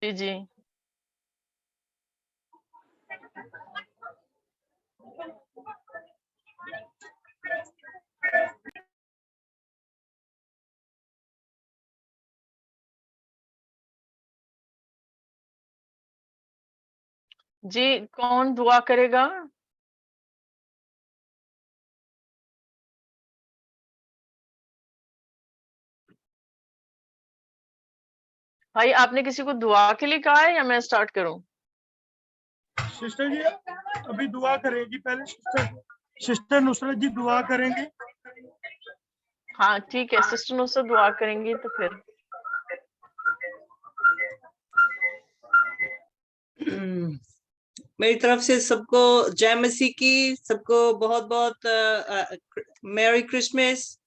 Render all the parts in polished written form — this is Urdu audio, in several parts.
جی جی جی، کون دعا کرے گا؟ بھائی آپ نے کسی کو دعا کے لیے کہا ہے یا میں سٹارٹ کروں؟ سسٹر جی ابھی دعا کریں گی، پہلے سسٹر نصرت جی دعا کریں گے. ہاں ٹھیک ہے، سسٹر نصرت دعا کریں گی تو پھر میری طرف سے سب کو جے مسیح کی، سب کو بہت بہت میری کرسمس.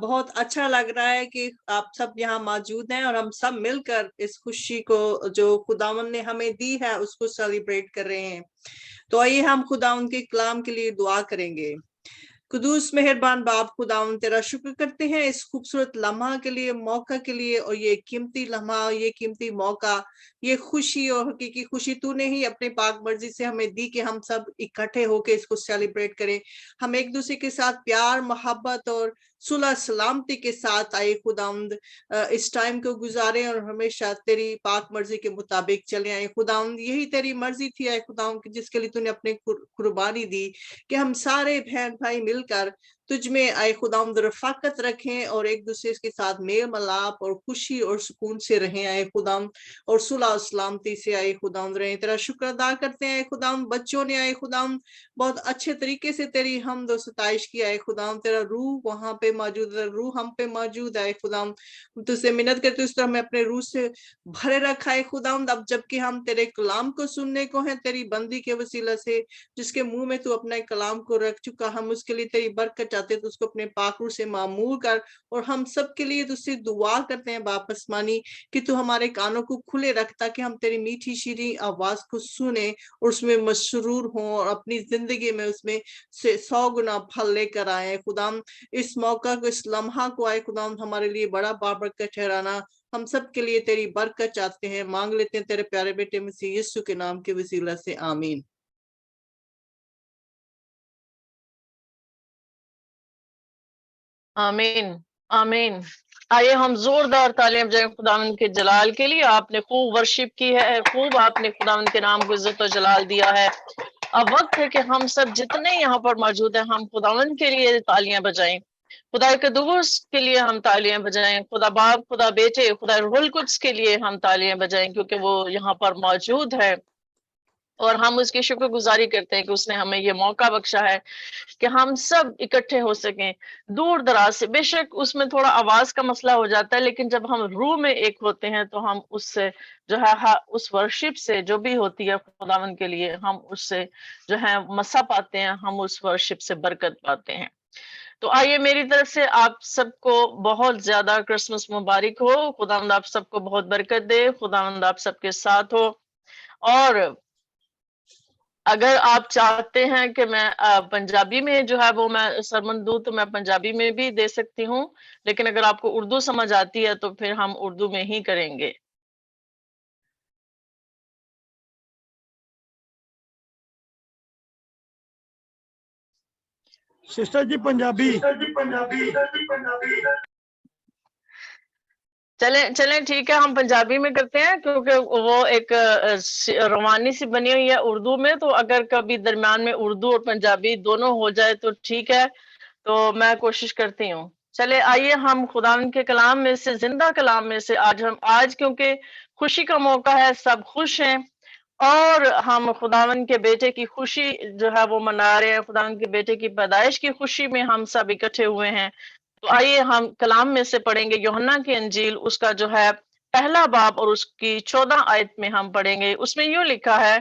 بہت اچھا لگ رہا ہے کہ آپ سب یہاں موجود ہیں اور ہم سب مل کر اس خوشی کو جو خداوند نے ہمیں دی ہے اس کو سیلیبریٹ کر رہے ہیں. تو آئیے ہم خداوند کے کلام کے لیے دعا کریں گے. قدوس مہربان باپ خداوند تیرا شکر کرتے ہیں اس خوبصورت لمحہ کے لیے، موقع کے لیے، اور یہ قیمتی لمحہ، یہ قیمتی موقع، یہ خوشی اور حقیقی خوشی تو نے ہی اپنے پاک مرضی سے ہمیں دی کہ ہم سب اکٹھے ہو کے اس کو سیلیبریٹ کریں. ہم ایک دوسرے کے ساتھ پیار، محبت اور صلح سلامتی کے ساتھ آئے خداوند اس ٹائم کو گزارے اور ہمیشہ تیری پاک مرضی کے مطابق چلے آئے خداوند. یہی تیری مرضی تھی آئے خداوند جس کے لیے تو نے اپنے قربانی دی کہ ہم سارے بہن بھائی مل کر تجھ میں آئے خداوند رفاقت رکھیں اور ایک دوسرے کے ساتھ میل ملاپ اور خوشی اور سکون سے رہیں آئے خداوند، اور صلح و سلامتی سے آئے خداوند رہیں. تیرا شکر ادا کرتے ہیں آئے خداوند، بچوں نے آئے خداوند بہت اچھے طریقے سے تیری حمد و ستائش کی آئے خداوند. تیرا روح وہاں پہ موجود ہے، روح ہم پہ موجود ہے خداوند. تجھ سے منت کرتے اس طرح ہمیں اپنے روح سے بھرے رکھا ہے خداوند. اب جبکہ ہم تیرے کلام کو سننے کو ہیں تیری بندی کے وسیلہ سے، جس کے منہ میں تو اپنا کلام کو رکھ چکا، ہم اس کے لیے تیری برکت چاہتے تو اس کو اپنے پاک روح سے معمور کر. اور ہم سب کے لیے تجھ سے دعا کرتے ہیں باپ آسمانی کہ تو ہمارے کانوں کو کھلے رکھ تاکہ ہم تیری میٹھی شیریں آواز کو سنیں اور اس میں مسرور ہوں اور اپنی زندگی میں اس میں سے 100 گنا پھل لے کر آئے خداوند. اس موقع کو، اس لمحہ کو آئے خداوند ہمارے لیے بڑا بابرکت ٹھہرانا. ہم سب کے لیے تیری برکت چاہتے ہیں، مانگ لیتے ہیں تیرے پیارے بیٹے مسیح یسوع کے نام کے وسیلہ سے، آمین. آمین آمین. آئیے ہم زوردار تالیاں بجائیں خداوند کے جلال کے لیے. آپ نے خوب ورشپ کی ہے، خوب آپ نے خداوند کے نام کو عزت و جلال دیا ہے. اب وقت ہے کہ ہم سب جتنے یہاں پر موجود ہیں ہم خداوند کے لیے تالیاں بجائیں، خدا قدوس کے لیے ہم تالیاں بجائیں، خدا باپ، خدا بیٹے، خدا روح القدس کے لیے ہم تالیاں بجائیں کیونکہ وہ یہاں پر موجود ہے. اور ہم اس کی شکر گزاری کرتے ہیں کہ اس نے ہمیں یہ موقع بخشا ہے کہ ہم سب اکٹھے ہو سکیں دور دراز سے. بے شک اس میں تھوڑا آواز کا مسئلہ ہو جاتا ہے، لیکن جب ہم روح میں ایک ہوتے ہیں تو ہم اس سے جو ہے اس ورشپ سے جو بھی ہوتی ہے خداوند کے لیے ہم اس سے جو ہے مسا پاتے ہیں، ہم اس ورشپ سے برکت پاتے ہیں. تو آئیے میری طرف سے آپ سب کو بہت زیادہ کرسمس مبارک ہو. خداوند آپ سب کو بہت برکت دے، خداوند آپ سب کے ساتھ ہو. اور اگر آپ چاہتے ہیں کہ میں پنجابی میں جو ہے وہ میں سرمن دوں تو میں پنجابی میں بھی دے سکتی ہوں، لیکن اگر آپ کو اردو سمجھ آتی ہے تو پھر ہم اردو میں ہی کریں گے. سسٹر جی پنجابی. چلیں ٹھیک ہے، ہم پنجابی میں کرتے ہیں کیونکہ وہ ایک روانی سی بنی ہوئی ہے اردو میں. تو اگر کبھی درمیان میں اردو اور پنجابی دونوں ہو جائے تو ٹھیک ہے، تو میں کوشش کرتی ہوں. چلے آئیے ہم خداوند کے کلام میں سے، زندہ کلام میں سے آج کیونکہ خوشی کا موقع ہے، سب خوش ہیں اور ہم خداوند کے بیٹے کی خوشی جو ہے وہ منا رہے ہیں. خداوند کے بیٹے کی پیدائش کی خوشی میں ہم سب اکٹھے ہوئے ہیں. تو آئیے ہم کلام میں سے پڑھیں گے یوحنا کی انجیل، اس کا جو ہے پہلا باب اور اس کی 14 آیت میں ہم پڑھیں گے. اس میں یوں لکھا ہے،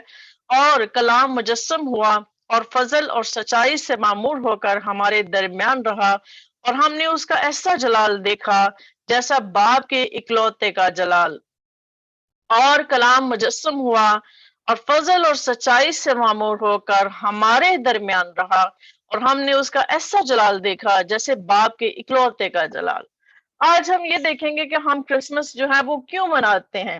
اور کلام مجسم ہوا اور فضل اور سچائی سے معمور ہو کر ہمارے درمیان رہا، اور ہم نے اس کا ایسا جلال دیکھا جیسا باپ کے اکلوتے کا جلال. اور کلام مجسم ہوا اور فضل اور سچائی سے معمور ہو کر ہمارے درمیان رہا، اور ہم نے اس کا ایسا جلال دیکھا جیسے باپ کے اکلوتے کا جلال. آج ہم یہ دیکھیں گے کہ ہم کرسمس جو ہے وہ کیوں مناتے ہیں،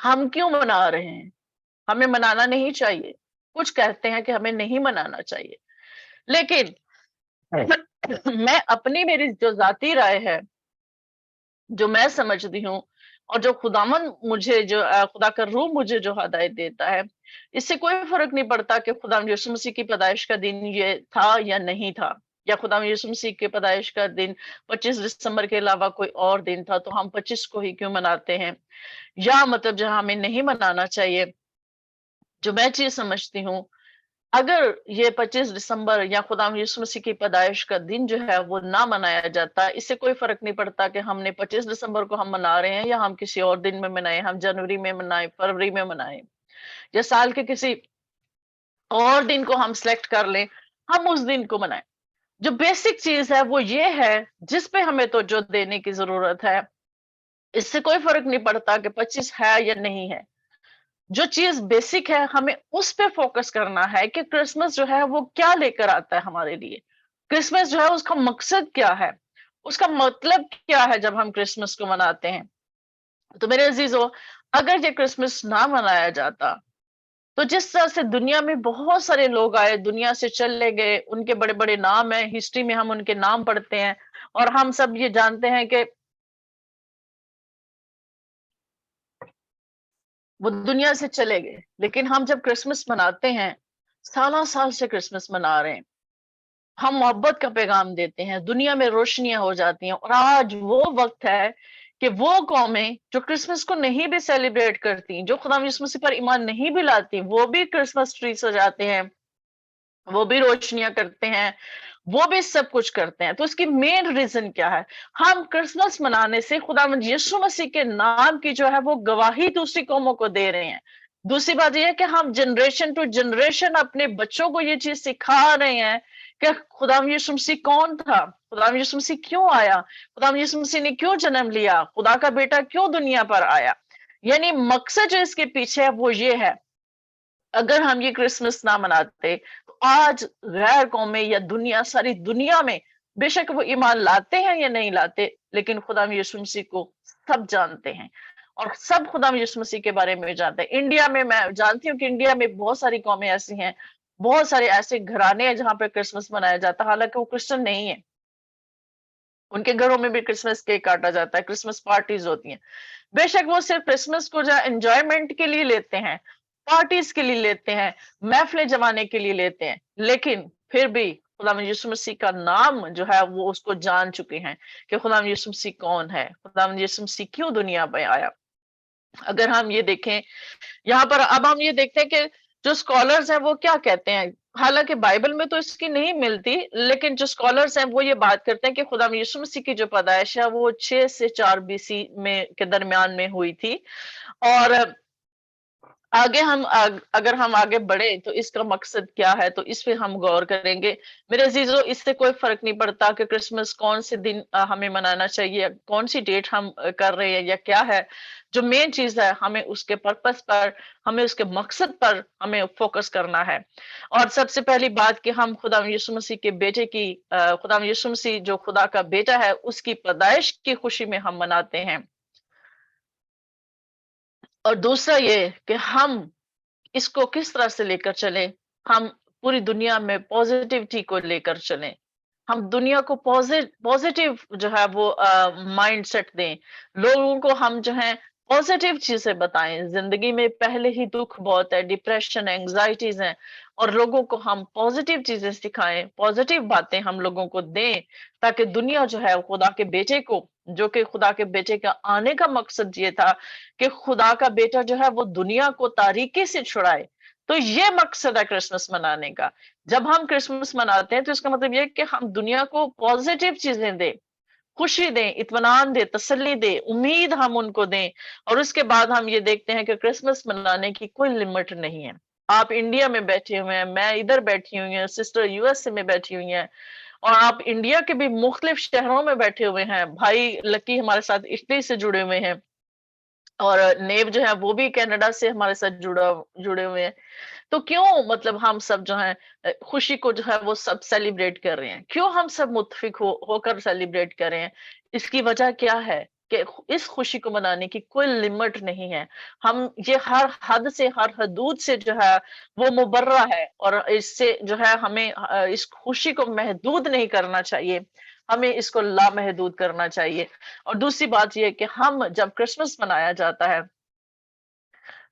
ہم کیوں منا رہے ہیں؟ ہمیں منانا نہیں چاہیے. کچھ کہتے ہیں کہ ہمیں نہیں منانا چاہیے، لیکن میں اپنی میری جو ذاتی رائے ہے، جو میں سمجھتی ہوں، اور جو خداوند مجھے جو خدا کا روح مجھے جو ہدایت دیتا ہے، اس سے کوئی فرق نہیں پڑتا کہ خداوند یسوع مسیح کی پیدائش کا دن یہ تھا یا نہیں تھا، یا خداوند یسوع مسیح کی پیدائش کا دن 25 دسمبر کے علاوہ کوئی اور دن تھا تو ہم 25 کو ہی کیوں مناتے ہیں، یا مطلب جہاں ہمیں نہیں منانا چاہیے. جو میں چیز سمجھتی ہوں، اگر یہ 25 دسمبر یا خداوند یسوع مسیح کی پیدائش کا دن جو ہے وہ نہ منایا جاتا، اس سے کوئی فرق نہیں پڑتا کہ ہم نے 25 دسمبر کو ہم منا رہے ہیں یا ہم کسی اور دن میں منائیں، ہم جنوری میں منائیں، فروری میں منائیں، یا سال کے کسی اور دن کو ہم سلیکٹ کر لیں، ہم اس دن کو منائیں. جو بیسک چیز ہے وہ یہ ہے جس پہ ہمیں توجہ دینے کی ضرورت ہے. اس سے کوئی فرق نہیں پڑتا کہ 25 ہے یا نہیں ہے. جو چیز بیسک ہے ہمیں اس پہ فوکس کرنا ہے کہ کرسمس جو ہے وہ کیا لے کر آتا ہے ہمارے لیے. کرسمس جو ہے اس کا مقصد کیا ہے، اس کا مطلب کیا ہے جب ہم کرسمس کو مناتے ہیں. تو میرے عزیزو، اگر یہ کرسمس نہ منایا جاتا تو جس طرح سے دنیا میں بہت سارے لوگ آئے، دنیا سے چلے گئے، ان کے بڑے بڑے نام ہیں، ہسٹری میں ہم ان کے نام پڑھتے ہیں، اور ہم سب یہ جانتے ہیں کہ وہ دنیا سے چلے گئے. لیکن ہم جب کرسمس مناتے ہیں، سالہ سال سے کرسمس منا رہے ہیں، ہم محبت کا پیغام دیتے ہیں، دنیا میں روشنیاں ہو جاتی ہیں. اور آج وہ وقت ہے کہ وہ قومیں جو کرسمس کو نہیں بھی سیلیبریٹ کرتی، جو خدا یسوع مسیح پر ایمان نہیں بھی لاتی، وہ بھی کرسمس ٹری سجاتے ہیں، وہ بھی روشنیاں کرتے ہیں، وہ بھی سب کچھ کرتے ہیں. تو اس کی مین ریزن کیا ہے؟ ہم کرسمس منانے سے خداوند یسوع مسیح کے نام کی جو ہے وہ گواہی دوسری قوموں کو دے رہے ہیں. دوسری بات یہ ہے کہ ہم جنریشن ٹو جنریشن اپنے بچوں کو یہ چیز سکھا رہے ہیں کہ خداوند یسوع مسیح کون تھا، خداوند یسوع مسیح کیوں آیا، خداوند یسوع مسیح نے کیوں جنم لیا، خدا کا بیٹا کیوں دنیا پر آیا. یعنی مقصد جو اس کے پیچھے ہے وہ یہ ہے. اگر ہم یہ کرسمس نہ مناتے تو آج غیر قومیں یا دنیا، ساری دنیا میں بے شک وہ ایمان لاتے ہیں یا نہیں لاتے، لیکن خدا یسوع مسیح کو سب جانتے ہیں اور سب خدا یسوع مسیح کے بارے میں جانتے ہیں. انڈیا میں جانتی ہوں کہ انڈیا میں بہت ساری قومیں ایسی ہیں، بہت سارے ایسے گھرانے ہیں جہاں پہ کرسمس منایا جاتا ہے، حالانکہ وہ کرسچن نہیں ہے. ان کے گھروں میں بھی کرسمس کیک کاٹا جاتا ہے، کرسمس پارٹیز ہوتی ہیں. بے شک وہ صرف کرسمس کو جو انجوائمنٹ کے لیے لیتے ہیں، پارٹیز کے لیے لیتے ہیں، محفلیں جمانے کے لیے لیتے ہیں، لیکن پھر بھی خدا یسوع مسیح کا نام جو ہے وہ اس کو جان چکے ہیں کہ خدا یسوع مسیح کون ہے، خدا یسوع مسیح کیوں دنیا پہ آیا. اگر ہم یہ دیکھیں یہاں پر، اب ہم یہ دیکھتے ہیں کہ جو اسکالرز ہیں وہ کیا کہتے ہیں، حالانکہ بائبل میں تو اس کی نہیں ملتی، لیکن جو اسکالرز ہیں وہ یہ بات کرتے ہیں کہ خدا یسوع مسیح کی جو پیدائش ہے وہ 6 سے 4 BC میں کے درمیان میں ہوئی تھی. اور آگے اگر ہم آگے بڑھے تو اس کا مقصد کیا ہے تو اس پہ ہم غور کریں گے. میرے عزیزو، اس سے کوئی فرق نہیں پڑتا کہ کرسمس کون سے دن ہمیں منانا چاہیے، کون سی ڈیٹ ہم کر رہے ہیں یا کیا ہے. جو مین چیز ہے ہمیں اس کے پرپس پر، ہمیں اس کے مقصد پر ہمیں فوکس کرنا ہے. اور سب سے پہلی بات کہ ہم خدا یسوع مسیح کے بیٹے کی، خدا یسوع مسیح جو خدا کا بیٹا ہے اس کی پیدائش کی خوشی میں ہم مناتے ہیں. اور دوسرا یہ کہ ہم اس کو کس طرح سے لے کر چلیں، ہم پوری دنیا میں پوزیٹیوٹی کو لے کر چلیں، ہم دنیا کو پوزیٹیو جو ہے وہ مائنڈ سیٹ دیں، لوگوں کو ہم جو ہیں پوزیٹیو چیزیں بتائیں. زندگی میں پہلے ہی دکھ بہت ہے، ڈپریشن، اینگزائٹیز ہیں، اور لوگوں کو ہم پوزیٹیو چیزیں سکھائیں، پوزیٹیو باتیں ہم لوگوں کو دیں، تاکہ دنیا جو ہے خدا کے بیٹے کو، جو کہ خدا کے بیٹے کا آنے کا مقصد یہ تھا کہ خدا کا بیٹا جو ہے وہ دنیا کو تاریکی سے چھڑائے. تو یہ مقصد ہے کرسمس منانے کا. جب ہم کرسمس مناتے ہیں تو اس کا مطلب یہ کہ ہم دنیا کو پوزیٹیو چیزیں دیں، خوشی دیں، اطمینان دیں، تسلی دیں، امید ہم ان کو دیں. اور اس کے بعد ہم یہ دیکھتے ہیں کہ کرسمس منانے کی کوئی لمٹ نہیں ہے. آپ انڈیا میں بیٹھے ہوئے ہیں، میں ادھر بیٹھی ہوئی ہوں، سسٹر USA میں بیٹھی ہوئی ہیں، اور آپ انڈیا کے بھی مختلف شہروں میں بیٹھے ہوئے ہیں. بھائی لکی ہمارے ساتھ اٹلی سے جڑے ہوئے ہیں، اور نیب جو ہے وہ بھی کینیڈا سے ہمارے ساتھ جڑے ہوئے ہیں. تو کیوں مطلب ہم سب جو ہیں خوشی کو جو ہے وہ سب سیلیبریٹ کر رہے ہیں؟ کیوں ہم سب متفق ہو کر سیلیبریٹ کر رہے ہیں؟ اس کی وجہ کیا ہے؟ کہ اس خوشی کو منانے کی کوئی لمٹ نہیں ہے. ہم یہ ہر حد سے ہر حدود سے جو ہے وہ مبرہ ہے، اور اس سے جو ہے ہمیں اس خوشی کو محدود نہیں کرنا چاہیے، ہمیں اس کو لامحدود کرنا چاہیے. اور دوسری بات یہ کہ ہم جب کرسمس منایا جاتا ہے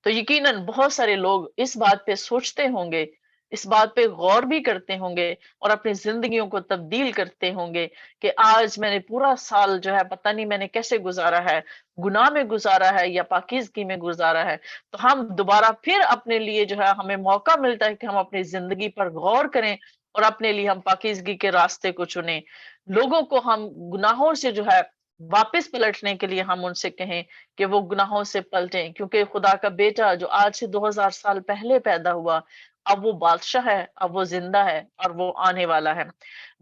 تو یقیناً بہت سارے لوگ اس بات پہ سوچتے ہوں گے، اس بات پہ غور بھی کرتے ہوں گے اور اپنی زندگیوں کو تبدیل کرتے ہوں گے کہ آج میں نے پورا سال جو ہے پتہ نہیں میں نے کیسے گزارا ہے، گناہ میں گزارا ہے یا پاکیزگی میں گزارا ہے. تو ہم دوبارہ پھر اپنے لیے جو ہے ہمیں موقع ملتا ہے کہ ہم اپنی زندگی پر غور کریں اور اپنے لیے ہم پاکیزگی کے راستے کو چنیں. لوگوں کو ہم گناہوں سے جو ہے واپس پلٹنے کے لیے ہم ان سے کہیں کہ وہ گناہوں سے پلٹیں، کیونکہ خدا کا بیٹا جو آج سے 2000 سال پہلے پیدا ہوا اب وہ بادشاہ ہے، اب وہ زندہ ہے اور وہ آنے والا ہے.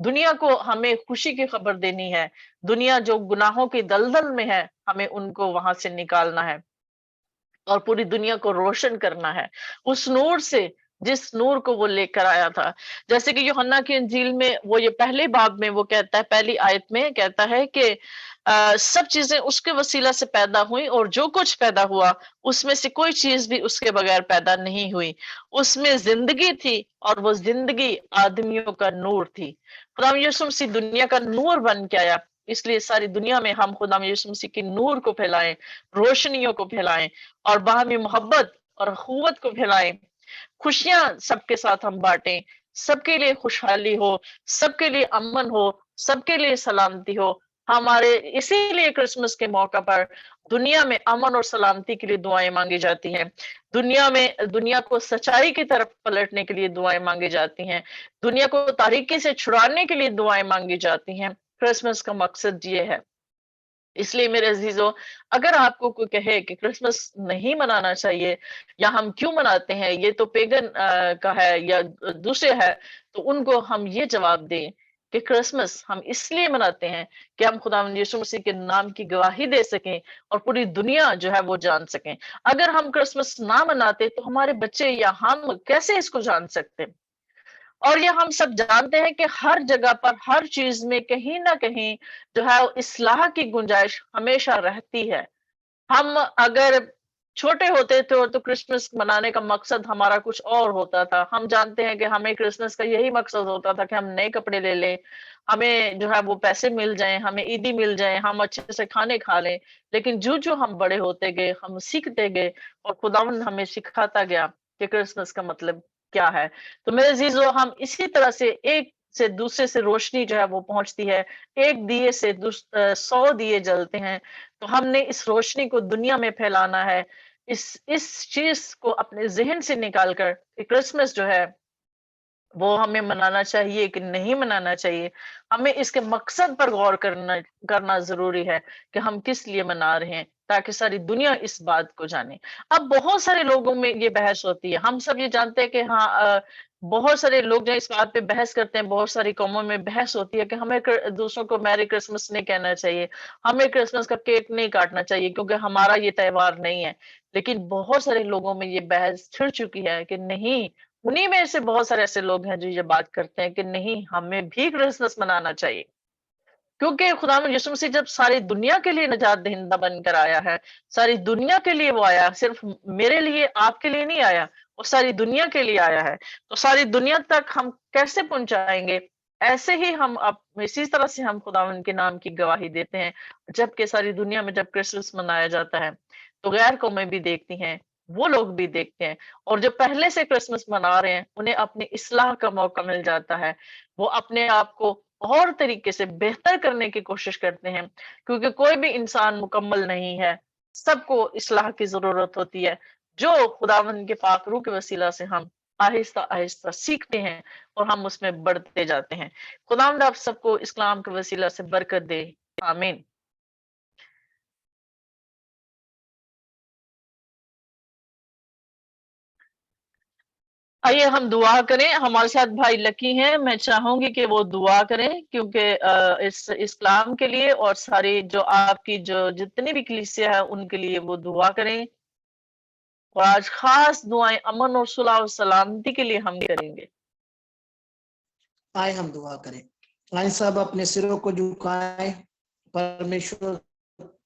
دنیا کو ہمیں خوشی کی خبر دینی ہے. دنیا جو گناہوں کی دلدل میں ہے ہمیں ان کو وہاں سے نکالنا ہے اور پوری دنیا کو روشن کرنا ہے اس نور سے جس نور کو وہ لے کر آیا تھا. جیسے کہ یوحنا کی انجیل میں وہ یہ پہلے باب میں وہ کہتا ہے، پہلی آیت میں کہتا ہے کہ سب چیزیں اس کے وسیلہ سے پیدا ہوئیں اور جو کچھ پیدا ہوا اس میں سے کوئی چیز بھی اس کے بغیر پیدا نہیں ہوئی. اس میں زندگی تھی اور وہ زندگی آدمیوں کا نور تھی. خدا یسوع مسیح دنیا کا نور بن کے آیا، اس لیے ساری دنیا میں ہم خدا یسوع مسیح کی نور کو پھیلائیں، روشنیوں کو پھیلائیں اور باہمی محبت اور اخوت کو پھیلائیں. خوشیاں سب کے ساتھ ہم بانٹیں، سب کے لیے خوشحالی ہو، سب کے لیے امن ہو، سب کے لیے سلامتی ہو. ہمارے اسی لیے کرسمس کے موقع پر دنیا میں امن اور سلامتی کے لیے دعائیں مانگی جاتی ہیں. دنیا کو سچائی کی طرف پلٹنے کے لیے دعائیں مانگی جاتی ہیں. دنیا کو تاریکی سے چھڑانے کے لیے دعائیں مانگی جاتی ہیں. کرسمس کا مقصد یہ ہے. اس لیے میرے عزیزو، اگر آپ کو کوئی کہے کہ کرسمس نہیں منانا چاہیے یا ہم کیوں مناتے ہیں، یہ تو پیگن کا ہے یا دوسرے ہے، تو ان کو ہم یہ جواب دیں کہ کرسمس ہم اس لیے مناتے ہیں کہ ہم خداوند یسوع مسیح کے نام کی گواہی دے سکیں اور پوری دنیا جو ہے وہ جان سکیں. اگر ہم کرسمس نہ مناتے تو ہمارے بچے یا ہم کیسے اس کو جان سکتے؟ اور یہ ہم سب جانتے ہیں کہ ہر جگہ پر ہر چیز میں کہیں نہ کہیں جو ہے اصلاح کی گنجائش ہمیشہ رہتی ہے. ہم اگر چھوٹے ہوتے تھے تو کرسمس منانے کا مقصد ہمارا کچھ اور ہوتا تھا. ہم جانتے ہیں کہ ہمیں کرسمس کا یہی مقصد ہوتا تھا کہ ہم نئے کپڑے لے لیں، ہمیں جو ہے وہ پیسے مل جائیں، ہمیں عیدی مل جائیں، ہم اچھے سے کھانے کھا لیں. لیکن جو ہم بڑے ہوتے گئے ہم سیکھتے گئے اور خداوند ہمیں سکھاتا گیا کہ کرسمس کا مطلب کیا ہے. تو میرے عزیزو، ہم اسی طرح سے ایک سے دوسرے سے روشنی جو ہے وہ پہنچتی ہے، ایک دیے سے 100 دیے جلتے ہیں. تو ہم نے اس روشنی کو دنیا میں پھیلانا ہے. اس چیز کو اپنے ذہن سے نکال کر کہ کرسمس جو ہے وہ ہمیں منانا چاہیے کہ نہیں منانا چاہیے، ہمیں اس کے مقصد پر غور کرنا ضروری ہے کہ ہم کس لیے منا رہے ہیں، تاکہ ساری دنیا اس بات کو جانے. اب بہت سارے لوگوں میں یہ بحث ہوتی ہے. ہم سب یہ جانتے ہیں کہ ہاں بہت سارے لوگ جو اس بات پہ بحث کرتے ہیں، بہت ساری قوموں میں بحث ہوتی ہے کہ ہمیں دوسروں کو میری کرسمس نہیں کہنا چاہیے، ہمیں کرسمس کا کیک نہیں کاٹنا چاہیے کیونکہ ہمارا یہ تہوار نہیں ہے. لیکن بہت سارے لوگوں میں یہ بحث چھڑ چکی ہے کہ نہیں، انہی میں سے بہت سارے ایسے لوگ ہیں جو یہ بات کرتے ہیں کہ نہیں، ہمیں بھی کرسمس منانا چاہیے. کیونکہ خداوند یسوع مسیح جب ساری دنیا کے لیے نجات دہندہ بن کر آیا ہے، ساری دنیا کے لیے وہ آیا، صرف میرے لیے آپ کے لیے نہیں آیا، وہ ساری دنیا کے لیے آیا ہے. تو ساری دنیا تک ہم کیسے پہنچائیں گے؟ ایسے ہی ہم اسی طرح سے ہم خداوند کے نام کی گواہی دیتے ہیں. جبکہ ساری دنیا میں جب کرسمس منایا جاتا ہے تو غیر قومیں بھی دیکھتی ہیں، وہ لوگ بھی دیکھتے ہیں، اور جو پہلے سے کرسمس منا رہے ہیں انہیں اپنی اصلاح کا موقع مل جاتا ہے. وہ اپنے آپ کو اور طریقے سے بہتر کرنے کی کوشش کرتے ہیں، کیونکہ کوئی بھی انسان مکمل نہیں ہے، سب کو اصلاح کی ضرورت ہوتی ہے. جو خداوند کے پاک روح کے وسیلہ سے ہم آہستہ آہستہ سیکھتے ہیں اور ہم اس میں بڑھتے جاتے ہیں. خداوند آپ سب کو اسلام کے وسیلہ سے برکت دے. آمین. آئیے ہم دعا کریں. ہمارے ساتھ بھائی لکی ہیں، میں چاہوں گی کہ وہ دعا کریں، کیونکہ اس اسلام کے لیے اور ساری جو آپ کی جو جتنی بھی کلیسیا ہے ان کے لیے وہ دعا کریں. اور آج خاص دعائیں امن اور صلح و سلامتی کے لیے ہم کریں گے. آئے ہم دعا کریں. آئے سب اپنے سروں کو جھکائیں. پرمیشور